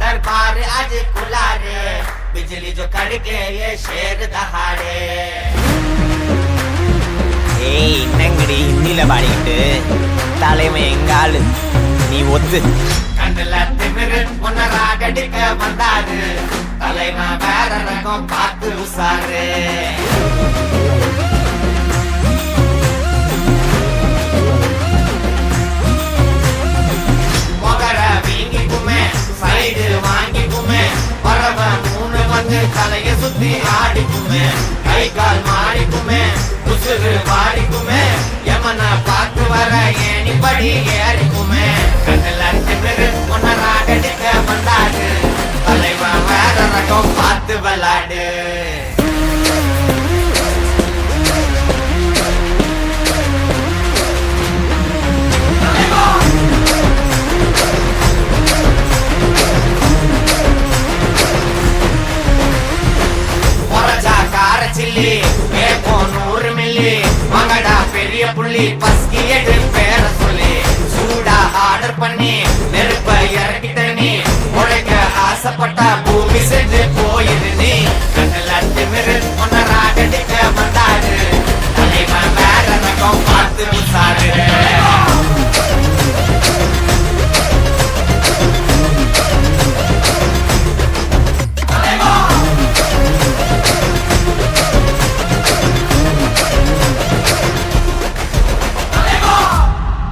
दरबार आज खुला रे बिजली जो कड़के ये शेर दहाड़े ஏய் என்னங்கடி ஹிந்தியில பாடிக்கிட்டு தலைமை எங்காளு நீ ஒத்து கண்ணுல திமிரு உன்ன ராகடிக்க வந்தாரு தலைமை வேற ரகம் பார்த்து உசாரு மொகர வீங்கிக்குமே சைடு வாங்கிக்குமே வரவ மூணு வந்து தலைய சுத்தி ஆடிக்குமே கை கால் மாடிக்குமே உசுறு வாடிக்குமே யமன பார்த்து வர ஏணிப்படி ஏறிக்குமே கண்ணுல திமிரு உன்ன ராகடிக்க வந்தாரு தலைவன் வேற ரகம் பார்த்து விளாடு